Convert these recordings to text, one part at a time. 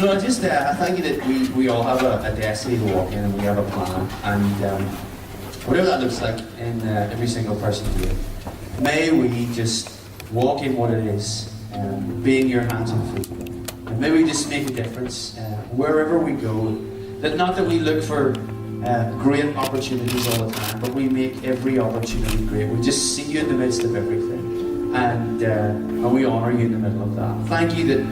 So I thank you that we all have a destiny to walk in, and we have a plan, and whatever that looks like in every single person here, may we just walk in what it is, being your hands and feet, and may we just make a difference wherever we go. That not that we look for great opportunities all the time, but we make every opportunity great. We just see you in the midst of everything, and we honour you in the middle of that. Thank you that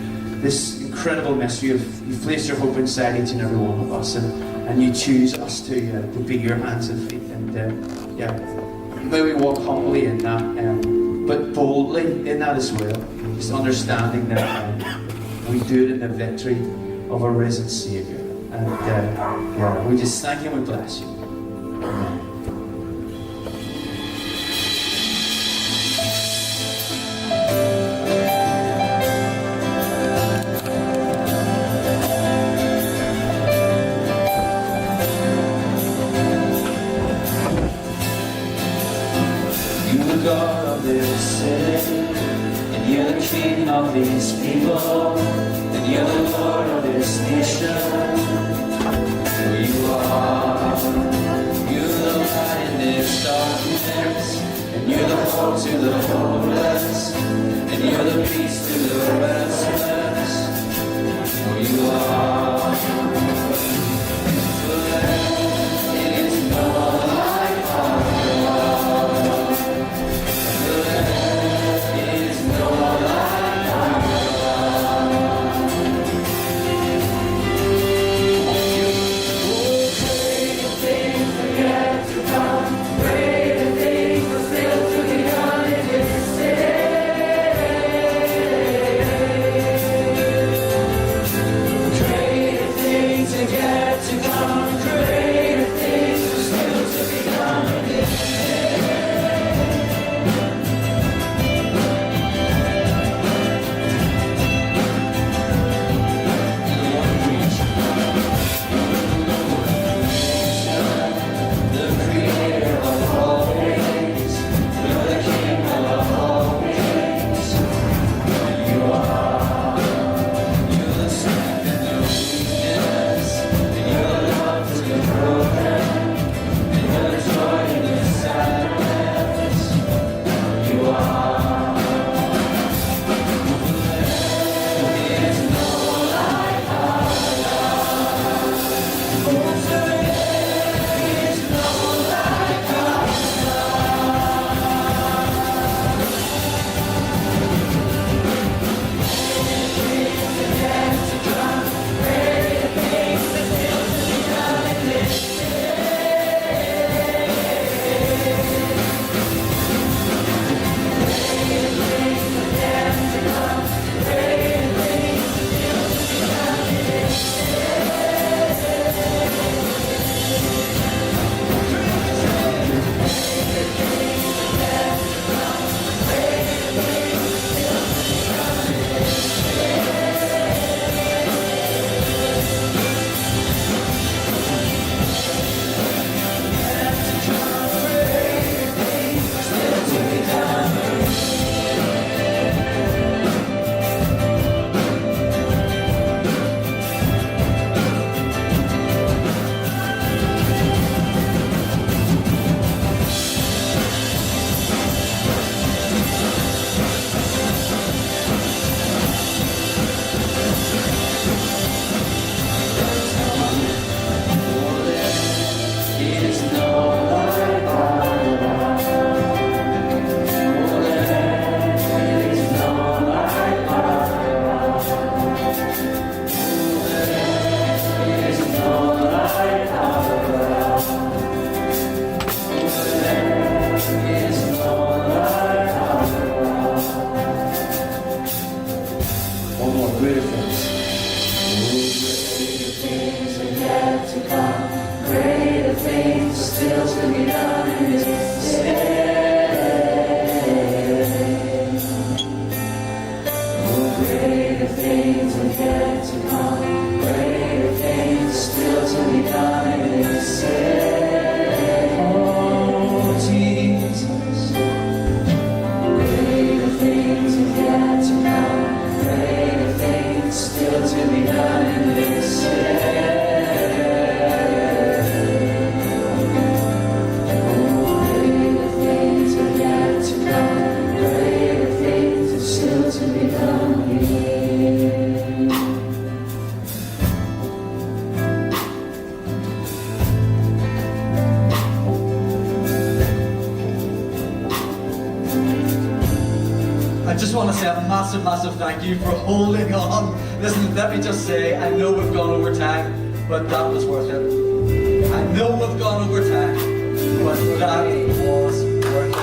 this incredible mystery of you've placed your hope inside each and every one of us, and you choose us to be your hands and feet, and may we walk humbly in that, but boldly in that as well, just understanding that we do it in the victory of a risen Saviour, and we just thank you and we bless you. Amen. God of this city, and you're the King of these people, and you're the Lord of this nation. Who you are, you're the light in this darkness, and you're the hope to the hopeless, and you're the peace to the restless. Who you are. just want to say a massive, massive thank you for holding on. Listen, let me just say, I know we've gone over time, but that was worth it. I know we've gone over time, but that was worth it.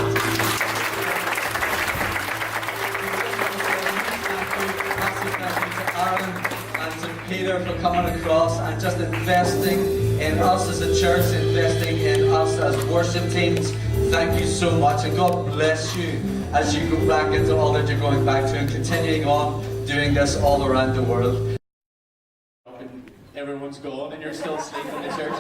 Massive thank you to Aaron and to Peter for coming across and just investing in us as a church, investing in us as worship teams. Thank you so much, and God bless you as you go back into all that you're going back to and continuing on doing this all around the world. Everyone's gone and you're still sleeping in the church.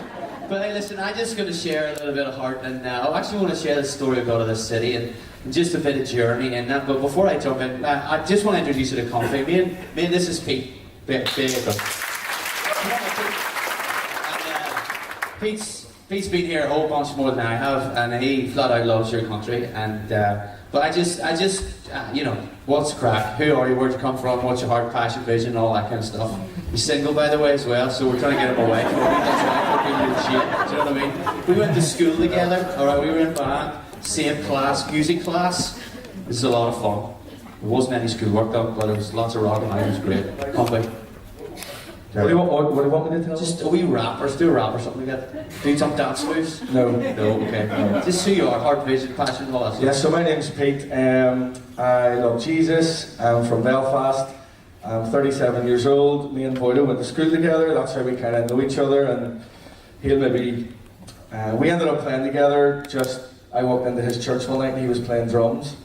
But hey, listen, I'm just going to share a little bit of heart, and I actually want to share the story of God of this city and just a bit of journey in that. But before I jump in, I just want to introduce you to Comfy. Me and this is Pete. Pete's been here a whole bunch more than I have, and he flat out loves your country. And but I just, you know, what's crack? Who are you? Where'd you come from? What's your heart, passion, vision, all that kind of stuff. He's single, by the way, as well, so we're trying to get him away. That's right, we're being shit. Do you know what I mean? We went to school together. All right, we were in band, same class, music class. This is a lot of fun. There wasn't any schoolwork done, but it was lots of rock and roll. It was great. Comfy. What do you want me to tell? Just a wee rap, or do a rap or something like that. Do some dance moves? No. No, okay. No. Just who you are, heart, vision, passion, all that stuff. Yeah, so my name's Pete. I love Jesus. I'm from Belfast. I'm 37 years old. Me and Boydo went to school together. That's how we kind of know each other. And he'll maybe... we ended up playing together. I walked into his church one night and he was playing drums.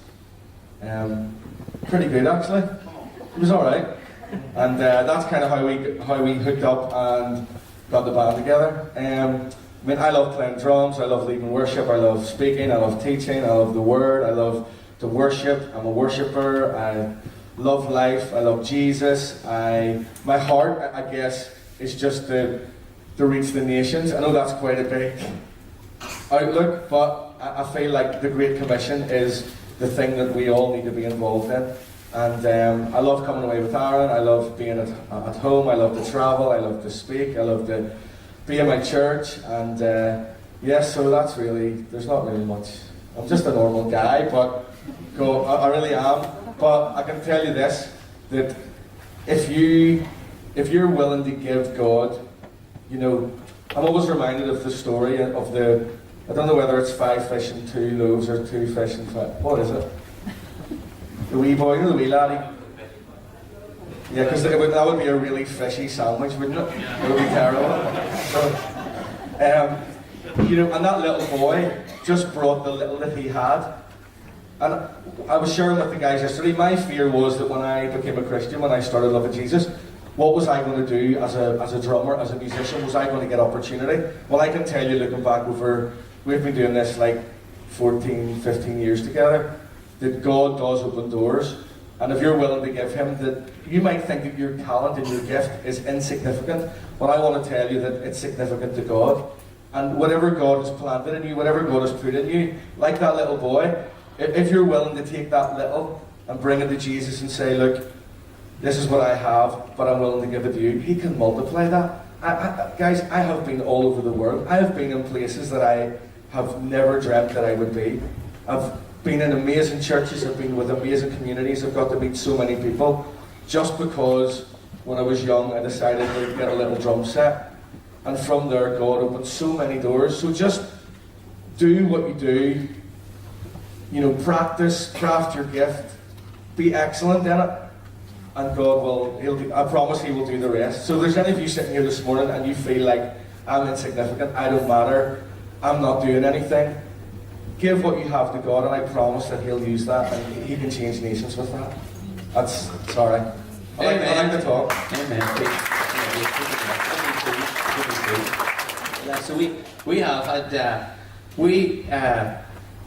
Pretty good, actually. It was alright. And that's kind of how we hooked up and got the band together. I mean, I love playing drums, I love leading worship, I love speaking, I love teaching, I love the word, I love to worship. I'm a worshipper, I love life, I love Jesus. My heart, I guess, is just to reach the nations. I know that's quite a big outlook, but I feel like the Great Commission is the thing that we all need to be involved in. And I love coming away with Aaron, I love being at home, I love to travel, I love to speak, I love to be in my church, and yeah, so that's really, there's not really much. I'm just a normal guy, but I really am. But I can tell you this, that if you're willing to give God, you know, I'm always reminded of the story of I don't know whether it's 5 fish and 2 loaves or 2 fish and 5, what is it? The wee boy, you know, the wee laddie? Yeah, because that would be a really fishy sandwich, wouldn't it? It would be terrible. So, you know, and that little boy just brought the little that he had. And I was sharing with the guys yesterday, my fear was that when I became a Christian, when I started loving Jesus, what was I going to do as a drummer, as a musician? Was I going to get opportunity? Well, I can tell you, looking back over, we've been doing this like 14, 15 years together, that God does open doors, and if you're willing to give Him, that you might think that your talent and your gift is insignificant, but I want to tell you that it's significant to God. And whatever God has planted in you, whatever God has put in you, like that little boy, if you're willing to take that little and bring it to Jesus and say, look, this is what I have, but I'm willing to give it to you, He can multiply that. Guys, I have been all over the world. I have been in places that I have never dreamt that I would be. I've been in amazing churches, I've been with amazing communities, I've got to meet so many people, just because when I was young I decided to get a little drum set, and from there God opened so many doors. So just do what you do, you know, practice, craft your gift, be excellent in it, and God will, I promise He will do the rest. So if there's any of you sitting here this morning and you feel like, I'm insignificant, I don't matter, I'm not doing anything, give what you have to God, and I promise that He'll use that, and He can change nations with that. That's, sorry. I like to talk. Amen. Yeah, so we have had,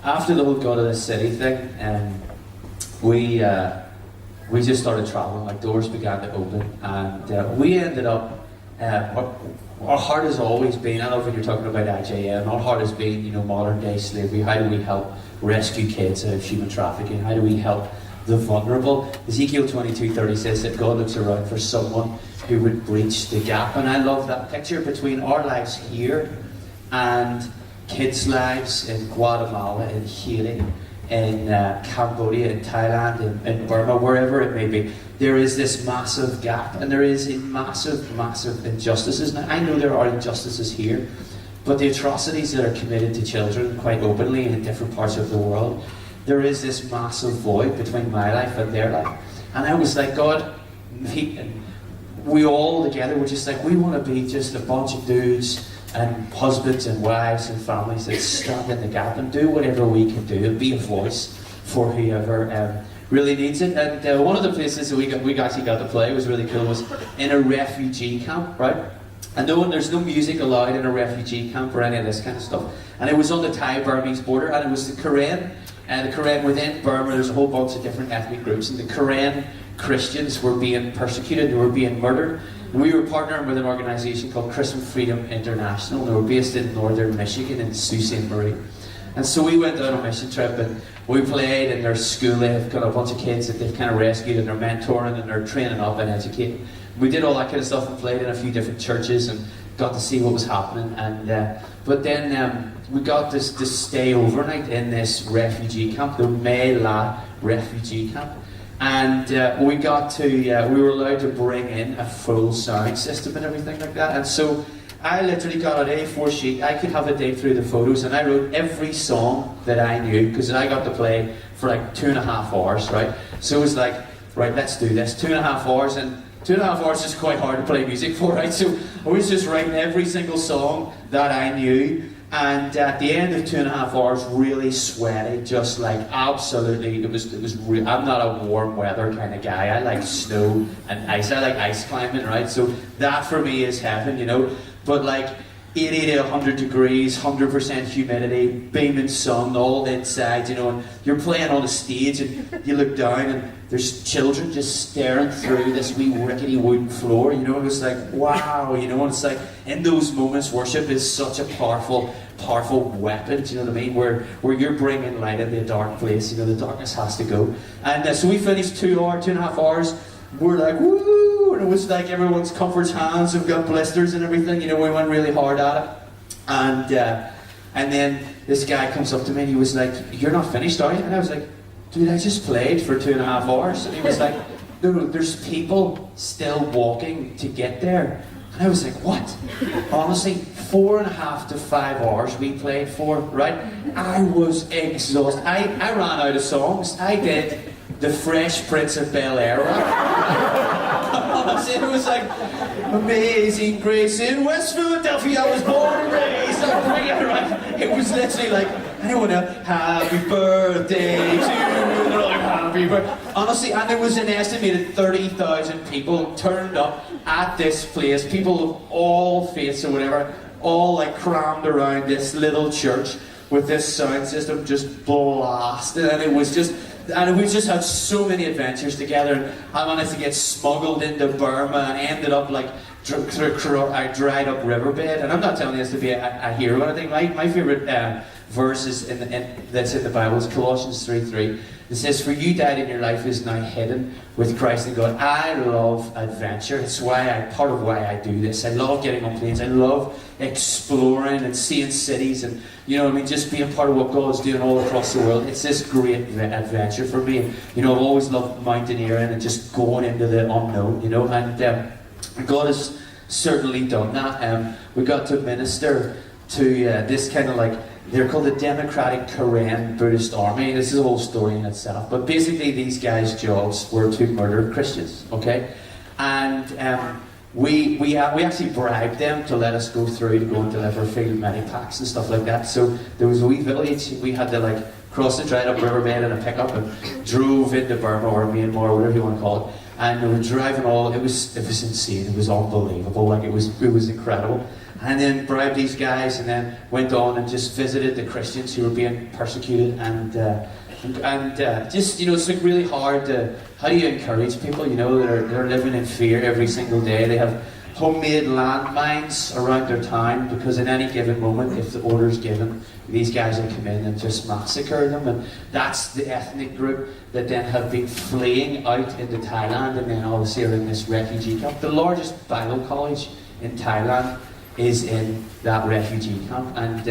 after the whole God of this city thing, we just started traveling, like doors began to open, and we ended up, our heart has always been, I don't know if you're talking about IJM, our heart has been, you know, modern day slavery. How do we help rescue kids out of human trafficking? How do we help the vulnerable? Ezekiel 22:30 says that God looks around for someone who would breach the gap, and I love that picture between our lives here and kids' lives in Guatemala, in Haiti, in Cambodia, in Thailand, in Burma, wherever it may be, there is this massive gap, and there is massive injustices. Now, I know there are injustices here, but the atrocities that are committed to children quite openly in different parts of the world, there is this massive void between my life and their life. And I was like, God, we all together were just like, we want to be just a bunch of dudes and husbands and wives and families that stand in the gap and do whatever we can do and be a voice for whoever really needs it. And one of the places that we actually got to play was really cool, was in a refugee camp, right? And there's no music allowed in a refugee camp or any of this kind of stuff. And it was on the Thai-Burmese border, and it was the Karen. And the Karen, within Burma, there's a whole bunch of different ethnic groups, and the Karen Christians were being persecuted, they were being murdered. And we were partnering with an organisation called Christian Freedom International. They were based in northern Michigan in Sault Ste. Marie. And so we went on a mission trip, and we played in their school. They have got a bunch of kids that they've kind of rescued, and they're mentoring and they're training up and educating. We did all that kind of stuff and played in a few different churches and got to see what was happening. And but then we got to stay overnight in this refugee camp, the Mae La refugee camp. And we were allowed to bring in a full sound system and everything like that. And so I literally got an A4 sheet. I could have a day through the photos, and I wrote every song that I knew, because I got to play for like 2.5 hours, right? So it was like, right, let's do this. 2.5 hours, and 2.5 hours is quite hard to play music for, right? So I was just writing every single song that I knew. And at the end of 2.5 hours, really sweaty, just like absolutely, it was I'm not a warm weather kind of guy. I like snow and ice. I like ice climbing, right? So that for me is heaven, you know. But like 80 to 100 degrees, 100% humidity, beaming sun, all inside, you know, and you're playing on a stage and you look down and there's children just staring through this wee rickety wooden floor, you know. It was like, wow, you know. And it's like, in those moments, worship is such a powerful weapon, do you know what I mean? Where you're bringing light into a dark place, you know, the darkness has to go. And so we finished 2.5 hours. We're like, woo! And it was like everyone's comfort's hands have got blisters and everything, you know. We went really hard at it. And then this guy comes up to me and he was like, you're not finished, are you? And I was like, dude, I just played for 2.5 hours. And he was like, no, there's people still walking to get there. And I was like, what? Honestly, 4.5 to 5 hours we played for, right? I was exhausted. I ran out of songs. I did The Fresh Prince of Bel-Air. Honestly, it was like, Amazing Grace in West Philadelphia, I was born and raised. Right? It was literally like, anyone else? Happy birthday to you. They're like, happy birthday. Honestly, and there was an estimated 30,000 people turned up at this place, people of all faiths or whatever, all like crammed around this little church with this sound system just blasted, and we just had so many adventures together. And I managed to get smuggled into Burma and ended up like a dried up riverbed. And I'm not telling you this to be a hero or anything. My favourite verse is that's in the Bible is Colossians 3:3. It says, for you died and your life is now hidden with Christ in God. I love adventure. It's part of why I do this. I love getting on planes. I love exploring and seeing cities and, you know what I mean, just being part of what God's doing all across the world. It's this great adventure for me. You know, I've always loved mountaineering and just going into the unknown, you know, and God has certainly done that. We got to minister to this kind of like, they're called the Democratic Karen Buddhist Army. This is a whole story in itself. But basically these guys' jobs were to murder Christians, okay? And we actually bribed them to let us go through to go and deliver field medipacks and stuff like that. So there was a wee village. We had to like cross the dried up riverbed in a pickup and drove into Burma or Myanmar or whatever you want to call it. And we were driving it was insane. It was unbelievable. Like it was incredible. And then bribed these guys, and then went on and just visited the Christians who were being persecuted, and just, you know, it's like really hard to, how do you encourage people, you know, they're living in fear every single day. They have homemade landmines around their town, because at any given moment, if the order's given, these guys will come in and just massacre them. And that's the ethnic group that then have been fleeing out into Thailand, and then obviously are in this refugee camp. The largest Bible college in Thailand is in that refugee camp. And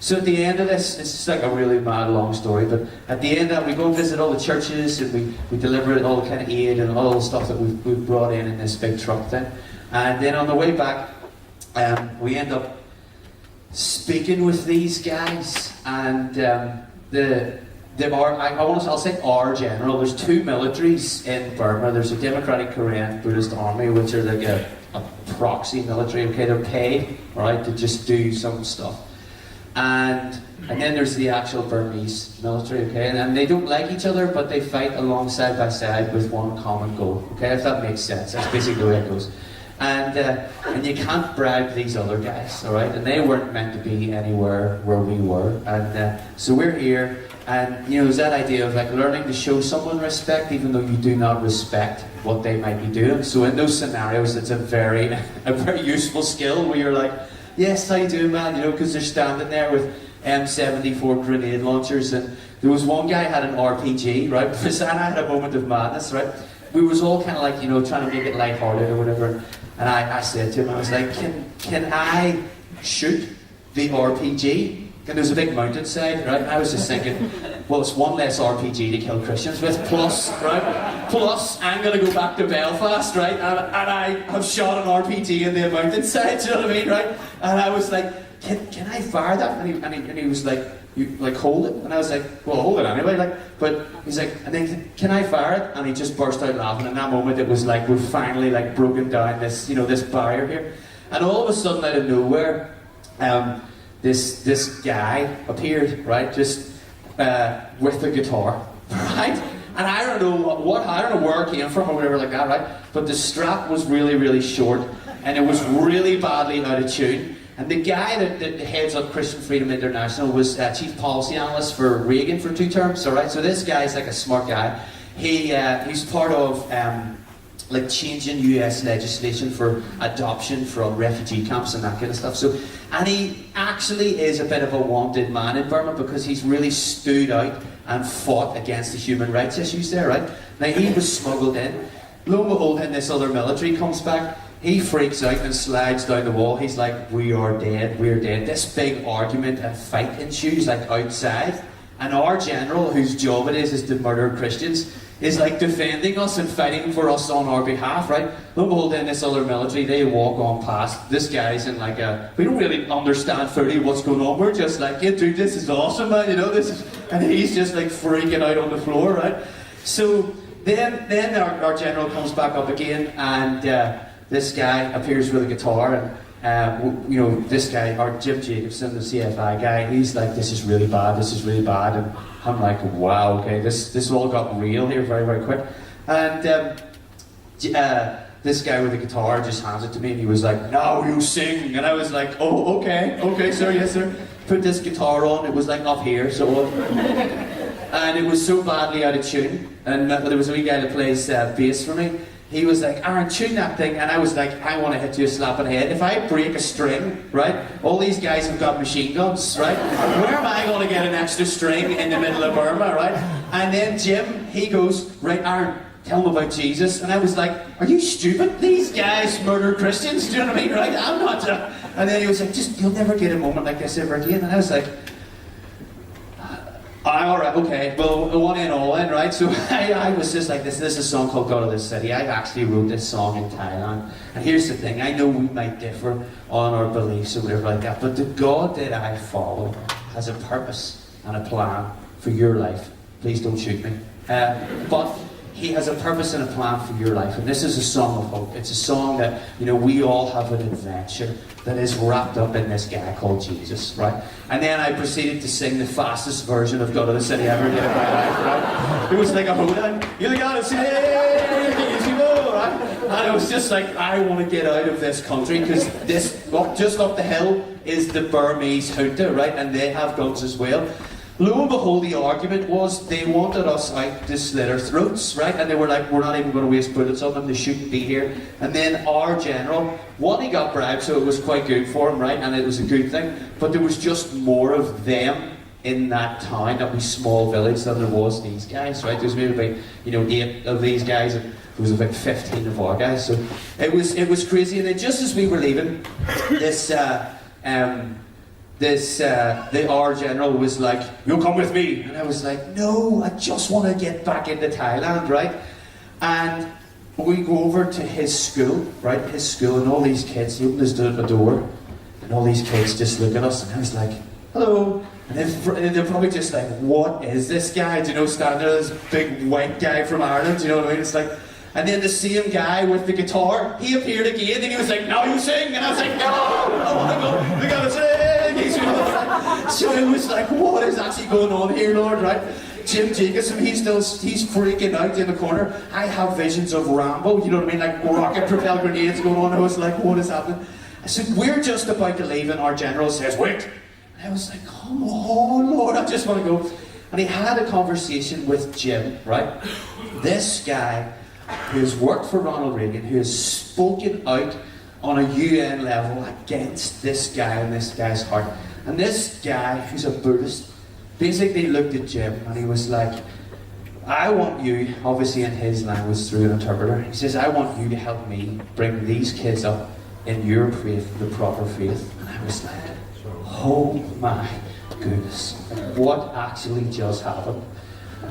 So at the end of this, it's just like a really mad long story, but at the end of it, we go and visit all the churches, and we deliver all the kind of aid and all the stuff that we've brought in this big truck thing. And then on the way back, we end up speaking with these guys, and I'll say our general. There's two militaries in Burma. There's a Democratic Korean Buddhist Army, which are like a proxy military. Okay, they're paid, right, to just do some stuff. And then there's the actual Burmese military, okay, and they don't like each other, but they fight along side by side with one common goal, okay, if that makes sense. That's basically the way it goes. And you can't bribe these other guys, all right, and they weren't meant to be anywhere where we were, and so we're here, and you know, there's that idea of like learning to show someone respect even though you do not respect what they might be doing. So in those scenarios, it's a very useful skill where you're like, yes, how you doing, man? You know, because they're standing there with M74 grenade launchers, and there was one guy had an RPG, right? And I had a moment of madness, right? We was all kind of like, you know, trying to make it lighthearted or whatever. And I said to him, I was like, can I shoot the RPG? And there's a big mountainside, right? And I was just thinking, well, it's one less RPG to kill Christians with, plus, right? Plus, I'm going to go back to Belfast, right? And I have shot an RPG in the mountainside, do you know what I mean, right? And I was like, can I fire that? And he was like, you like hold it? And I was like, well, hold it anyway, like. But he's like, and then can I fire it? And he just burst out laughing. In that moment, it was like we've finally like broken down this, you know, this barrier here. And all of a sudden, out of nowhere, this guy appeared, right, just with a guitar, right? And I don't know I don't know where it came from or whatever like that, right? But the strap was really, really short, and it was really badly out of tune. And the guy that heads up Christian Freedom International was chief policy analyst for Reagan for 2 terms, all right? So this guy's like a smart guy. He's part of like changing US legislation for adoption from refugee camps and that kind of stuff. So, and he actually is a bit of a wanted man in Burma because he's really stood out and fought against the human rights issues there, right? Now he was smuggled in. Lo and behold, and this other military comes back. He freaks out and slides down the wall. He's like, we are dead, we're dead. This big argument and fight ensues like outside. And our general, whose job it is to murder Christians, is like defending us and fighting for us on our behalf, right? Lo and behold, in this other military, they walk on past. This guy's in like we don't really understand fully what's going on. We're just like, yeah, dude, this is awesome, man, you know, this is, and he's just like freaking out on the floor, right? So then our general comes back up again, and this guy appears with a guitar, and you know, this guy, our Jim Jacobson, the CFI guy, he's like, this is really bad, and I'm like, wow, okay, this all got real here very, very quick. And this guy with the guitar just hands it to me, and he was like, now you sing. And I was like, oh, okay, sir, yes, sir. Put this guitar on, it was like up here, so and it was so badly out of tune, and there was a wee guy that plays bass for me. He was like, Aaron, tune that thing. And I was like, I want to hit you a slap on the head. If I break a string, right, all these guys have got machine guns, right? Where am I going to get an extra string in the middle of Burma, right? And then Jim, he goes, right, Aaron, tell them about Jesus. And I was like, are you stupid? These guys murder Christians, do you know what I mean, right? I'm not. And then he was like, you'll never get a moment like this ever again. And I was like, alright, okay, well, one in, all in, right? So I was just like, this is a song called God of the City. I actually wrote this song in Thailand. And here's the thing, I know we might differ on our beliefs or whatever like that, but the God that I follow has a purpose and a plan for your life. Please don't shoot me. But He has a purpose and a plan for your life. And this is a song of hope. It's a song that, you know, we all have an adventure that is wrapped up in this guy called Jesus, right? And then I proceeded to sing the fastest version of God of the City I ever did in my life, right? It was like a hoedown. You gotta say, you know, right? And it was just like, I want to get out of this country because this, just up the hill is the Burmese junta, right? And they have guns as well. Lo and behold, the argument was they wanted us out to slit our throats, right? And they were like, we're not even going to waste bullets on them, they shouldn't be here. And then our general, he got bribed, so it was quite good for him, right? And it was a good thing. But there was just more of them in that town, that wee small village, than there was these guys, right? There was maybe about, 8 of these guys, and there was about 15 of our guys. So it was crazy. And then just as we were leaving, this the R general was like, "You'll come with me," and I was like, "No, I just want to get back into Thailand," right? And we go over to his school, right? His school, and all these kids. He opened his door, and all these kids just look at us, and I was like, "Hello." And then they're probably just like, "What is this guy?" Do you know, standing there, this big white guy from Ireland, do you know what I mean? It's like, and then the same guy with the guitar, he appeared again, and he was like, "Now you sing," and I was like, "No, I want to go, we gotta sing." So it was like, what is actually going on here, Lord, right? Jim Jacobson, he's freaking out in the corner. I have visions of Rambo, you know what I mean, like rocket propelled grenades going on. I was like, what is happening? I said, "We're just about to leave," and our general says, "Wait." And I was like, "Come on, Lord, I just want to go." And he had a conversation with Jim, right? This guy who's worked for Ronald Reagan, who has spoken out on a UN level against this guy and this guy's heart. And this guy, who's a Buddhist, basically looked at Jim and he was like, "I want you," obviously in his language through an interpreter, he says, "I want you to help me bring these kids up in your faith, the proper faith." And I was like, oh my goodness, what actually just happened?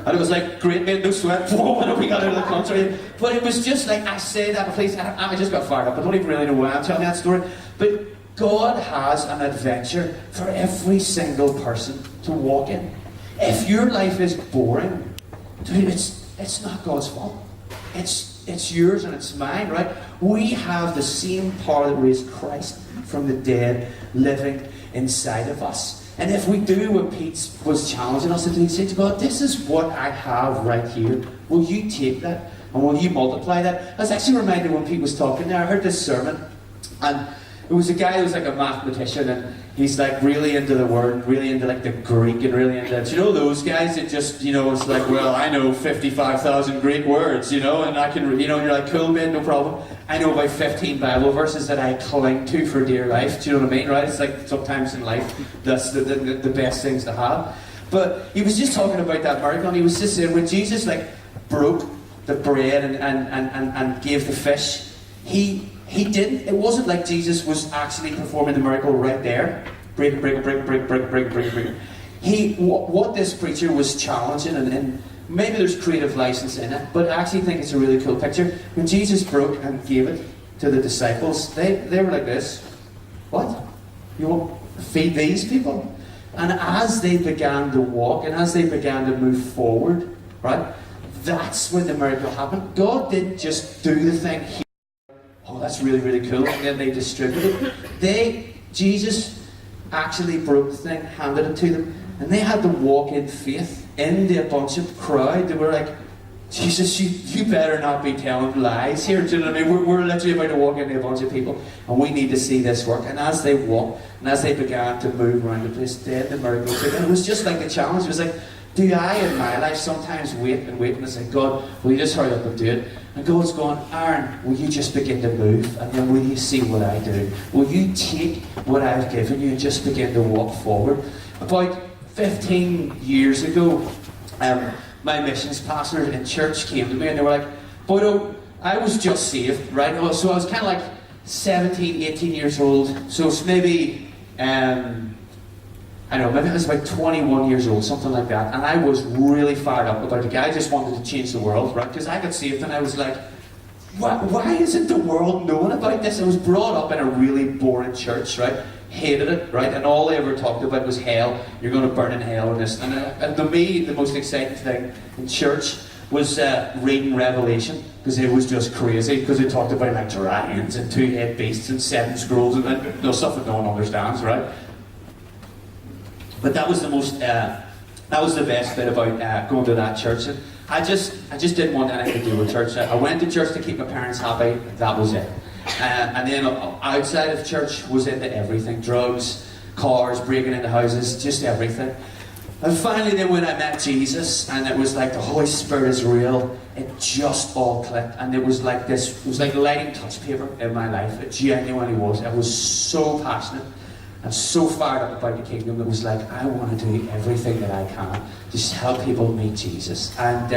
And it was like, great mate, no sweat, when we got out of the country. But it was just like, I say that, please, I just got fired up. I don't even really know why I'm telling that story. But God has an adventure for every single person to walk in. If your life is boring, dude, it's not God's fault. It's yours and it's mine, right? We have the same power that raised Christ from the dead living inside of us. And if we do what Pete was challenging us to do, say to God, "This is what I have right here. Will you take that and will you multiply that?" I was actually reminded when Pete was talking there, I heard this sermon, and it was a guy who was like a mathematician, and he's like really into the word, really into like the Greek, and really into, do you know those guys that just, you know, it's like, "Well, I know 55,000 Greek words, you know, and I can, you know," and you're like, "Cool, man, no problem. I know about 15 Bible verses that I cling to for dear life." Do you know what I mean, right? It's like sometimes in life, that's the best things to have. But he was just talking about that miracle, and he was just saying, when Jesus like broke the bread and gave the fish, he didn't, it wasn't like Jesus was actually performing the miracle right there. Break. What this preacher was challenging, and maybe there's creative license in it, but I actually think it's a really cool picture. When Jesus broke and gave it to the disciples, they were like this. "What? You want to feed these people?" And as they began to walk, and as they began to move forward, right, that's when the miracle happened. God didn't just do the thing here. "Oh, that's really, really cool," and then they distributed it. Jesus actually broke the thing, handed it to them, and they had to walk in faith into a bunch of crowd. They were like, "Jesus, you better not be telling lies here." Do you know what I mean? We're literally about to walk into a bunch of people, and we need to see this work. And as they walked, and as they began to move around the place, then the miracle took. And it was just like the challenge. It was like, do I in my life sometimes wait and say, "God, will you just hurry up and do it?" And God's going, "Aaron, will you just begin to move, and then will you see what I do? Will you take what I've given you and just begin to walk forward?" About 15 years ago, my missions pastor in church came to me and they were like, "Bodo, I was just saved, right?" So I was kind of like 17, 18 years old. So it's maybe, I don't know, maybe I was about 21 years old, something like that. And I was really fired up about it. I just wanted to change the world, right? Because I got saved and I was like, why isn't the world knowing about this? I was brought up in a really boring church, right? Hated it, right? And all they ever talked about was hell. You're going to burn in hell and this. And to me, the most exciting thing in church was reading Revelation, because it was just crazy, because it talked about like dragons and two-head beasts and 7 scrolls and stuff that no one understands, right? But that was the most, that was the best bit about going to that church. And I just didn't want anything to do with church. I went to church to keep my parents happy. That was it. And then outside of church was into everything: drugs, cars, breaking into houses, just everything. And finally then when I met Jesus, and it was like the Holy Spirit is real, it just all clicked. And it was like this, it was like lighting touch paper in my life. It genuinely was. I was so passionate and so fired up about the kingdom. It was like, I want to do everything that I can to just help people meet Jesus. And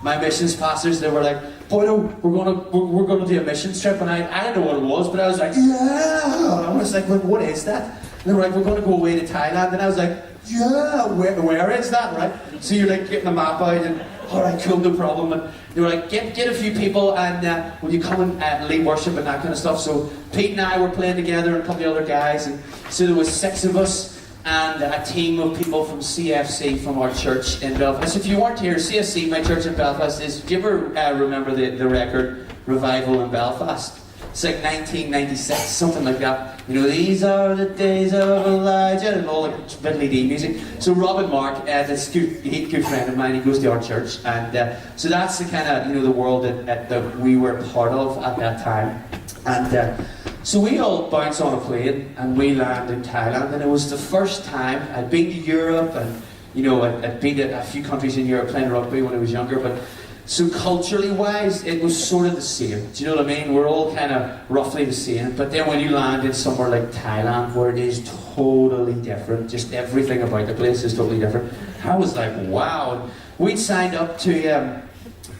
my missions pastors, they were like, "Boy, we're going to do a missions trip." And I didn't know what it was, but I was like, "Yeah!" I was like, "Well, what is that?" they were like, we're going to go away to Thailand. And I was like, yeah, where is that, right? So you're like getting the map out and, all right, cool, no problem. And they were like, get a few people and will you come and lead worship and that kind of stuff. So Pete and I were playing together and a couple of other guys. And so there was 6 of us and a team of people from CFC from our church in Belfast. If you weren't here, CFC, my church in Belfast, do you ever remember the record Revival in Belfast? It's like 1996, something like that. You know, these are the days of Elijah, and all the Fiddly D music. So Robin Mark, this good friend of mine, he goes to our church, and so that's the kind of, you know, the world that we were part of at that time. And so we all bounced on a plane, and we landed in Thailand, and it was the first time I'd been to Europe, and you know, I'd been to a few countries in Europe playing rugby when I was younger, but so culturally wise, it was sort of the same. Do you know what I mean? We're all kind of roughly the same. But then when you land in somewhere like Thailand, where it is totally different, just everything about the place is totally different, I was like, wow. And we'd signed up to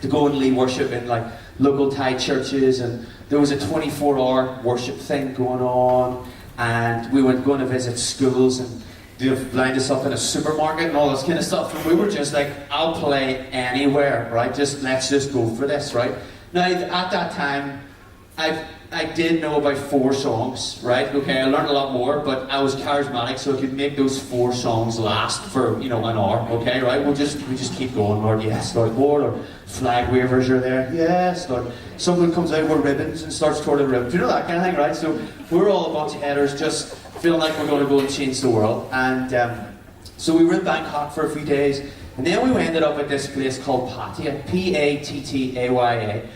go and lead worship in like local Thai churches, and there was a 24-hour worship thing going on, and we were going to visit schools, and they've lined us up in a supermarket and all this kind of stuff, and we were just like, I'll play anywhere, right? Let's just go for this, right? Now, at that time, I did know about 4 songs, right? Okay, I learned a lot more, but I was charismatic, so I could make those 4 songs last for, you know, an hour, okay, right? We just keep going, Lord, yes, Lord, or flag wavers are there, yes, Lord. Someone comes out with ribbons and starts twirling ribbons, you know, that kind of thing, right? So we're all a bunch of headers just feeling like we're going to go and change the world. And so we were in Bangkok for a few days, and then we ended up at this place called Pattaya, P-A-T-T-A-Y-A.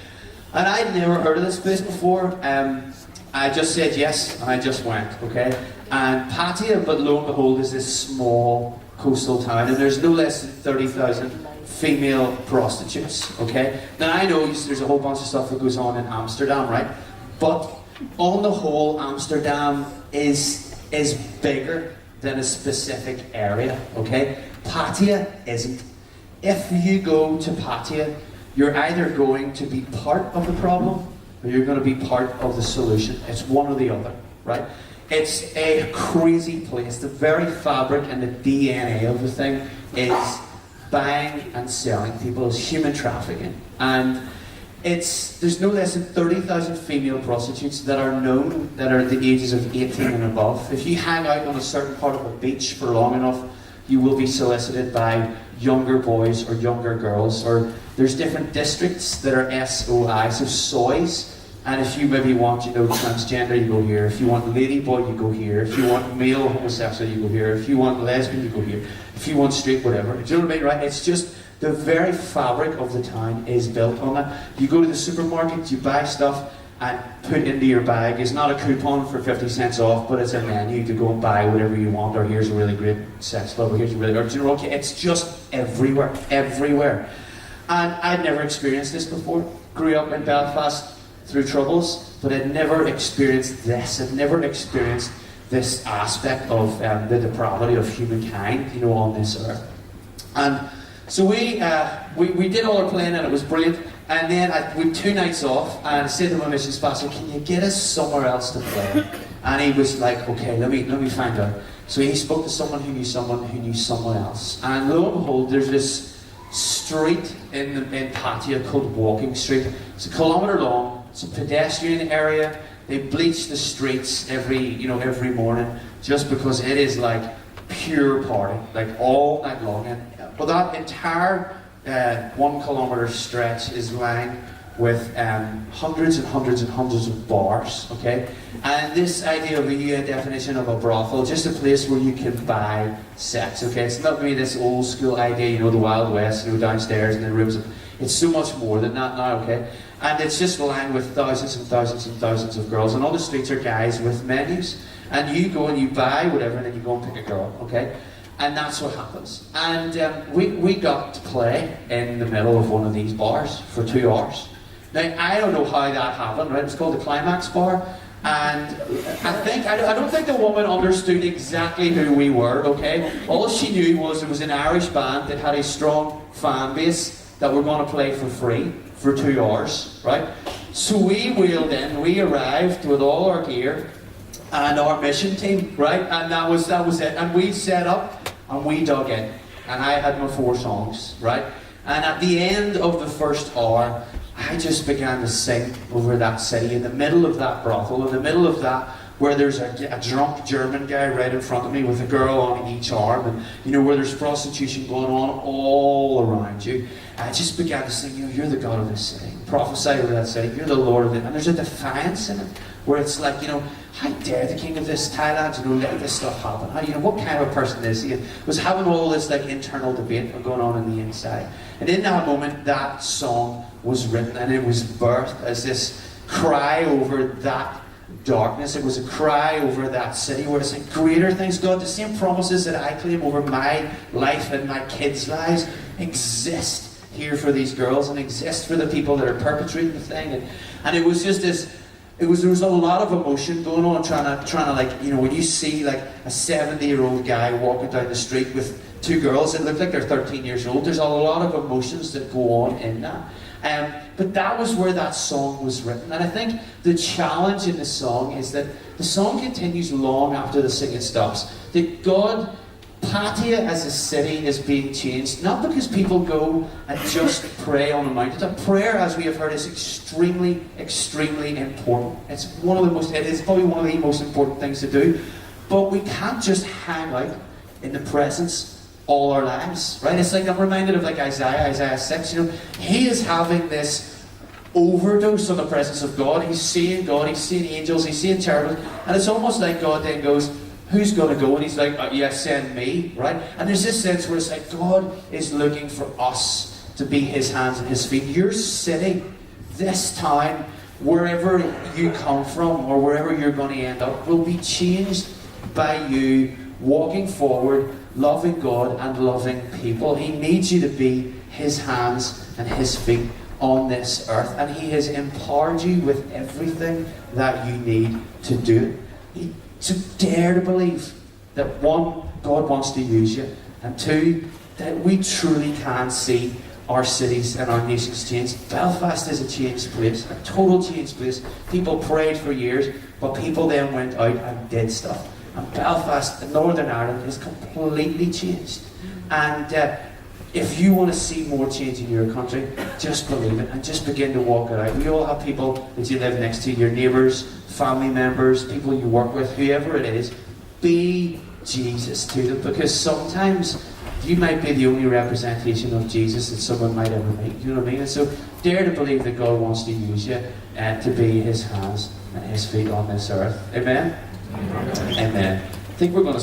And I'd never heard of this place before. I just said yes, and I just went, okay? And Pattaya, but lo and behold, is this small coastal town, and there's no less than 30,000 female prostitutes, okay? Now I know there's a whole bunch of stuff that goes on in Amsterdam, right? But on the whole, Amsterdam is bigger than a specific area, okay? Pattaya isn't. If you go to Pattaya, you're either going to be part of the problem or you're going to be part of the solution. It's one or the other, right? It's a crazy place. The very fabric and the DNA of the thing is buying and selling people, is human trafficking. And there's no less than 30,000 female prostitutes that are known, that are the ages of 18 and above. If you hang out on a certain part of a beach for long enough, you will be solicited by younger boys or younger girls, or there's different districts that are SOI, so SOIs, and if you maybe want, you know, transgender, you go here. If you want ladyboy, you go here. If you want male homosexual, you go here. If you want lesbian, you go here. If you want straight, whatever. Do you know what I mean, right? It's just the very fabric of the town is built on that. You go to the supermarket, you buy stuff, and put into your bag is not a coupon for 50 cents off, but it's a menu to go and buy whatever you want, or here's a really great sex club, or here's a really, or, you know, okay, it's just everywhere, everywhere. And I'd never experienced this before. Grew up in Belfast through troubles, but I'd never experienced this. I'd never experienced this aspect of the depravity of humankind, you know, on this earth. And so we did all our playing, and it was brilliant. And then we had 2 nights off, and I said to my missions pastor, "Can you get us somewhere else to play?" And he was like, "Okay, let me find out." So he spoke to someone who knew someone else. And lo and behold, there's this street in Pattaya called Walking Street. It's 1 kilometre long. It's a pedestrian area. They bleach the streets every morning, just because it is like pure party, like all night long. But that entire 1 kilometre stretch is lined with hundreds and hundreds and hundreds of bars, okay? And this idea of a definition of a brothel, just a place where you can buy sex, okay? It's not really this old school idea, you know, the Wild West, you know, downstairs in the rooms. It's so much more than that now, okay? And it's just lined with thousands and thousands and thousands of girls, and all the streets are guys with menus. And you go and you buy whatever, and then you go and pick a girl, okay? And that's what happens. And we got to play in the middle of one of these bars for 2 hours. Now, I don't know how that happened, right? It's called the Climax Bar. And I don't think the woman understood exactly who we were, okay? All she knew was it was an Irish band that had a strong fan base that were going to play for free for 2 hours, right? So we wheeled in, we arrived with all our gear, and our mission team, right? And that was it. And we set up and we dug in. And I had my 4 songs, right? And at the end of the first hour, I just began to sing over that city, in the middle of that brothel, in the middle of that, where there's a drunk German guy right in front of me with a girl on each arm, and you know, where there's prostitution going on all around you. I just began to sing, you know, you're the God of this city. Prophesy over that city, you're the Lord of it. And there's a defiance in it, where it's like, you know, how dare the king of this Thailand, you know, let this stuff happen? How, you know, what kind of a person is he? And was having all this like internal debate going on in the inside. And in that moment, that song was written, and it was birthed as this cry over that darkness. It was a cry over that city, where it's like, greater things, God, the same promises that I claim over my life and my kids' lives exist here for these girls, and exist for the people that are perpetrating the thing. And it was just this, there was a lot of emotion going on, trying to like, you know, when you see like a 70-year-old guy walking down the street with 2 girls that look like they're 13 years old, there's a lot of emotions that go on in that. But that was where that song was written. And I think the challenge in the song is that the song continues long after the singing stops. That God, Pattaya as a city is being changed, not because people go and just pray on a mountain. Prayer, as we have heard, is extremely, extremely important. It is probably one of the most important things to do. But we can't just hang out in the presence all our lives, right? It's like, I'm reminded of like Isaiah 6, you know, he is having this overdose of the presence of God. He's seeing God, he's seeing angels, he's seeing cherubim, and it's almost like God then goes, who's going to go? And he's like, yes, send me, right? And there's this sense where it's like, God is looking for us to be his hands and his feet. Your city, this town, wherever you come from, or wherever you're going to end up, will be changed by you walking forward, loving God and loving people. He needs you to be his hands and his feet on this earth, and he has empowered you with everything that you need to do it. So dare to believe that 1, God wants to use you, and 2, that we truly can see our cities and our nations changed. Belfast is a changed place, a total changed place. People prayed for years, but people then went out and did stuff. And Belfast, Northern Ireland, is completely changed. And if you want to see more change in your country, just believe it and just begin to walk it out. We all have people that you live next to, your neighbours, family members, people you work with, whoever it is. Be Jesus to them, because sometimes you might be the only representation of Jesus that someone might ever meet. You know what I mean? And so dare to believe that God wants to use you and to be his hands and his feet on this earth. Amen? Amen. I think we're going to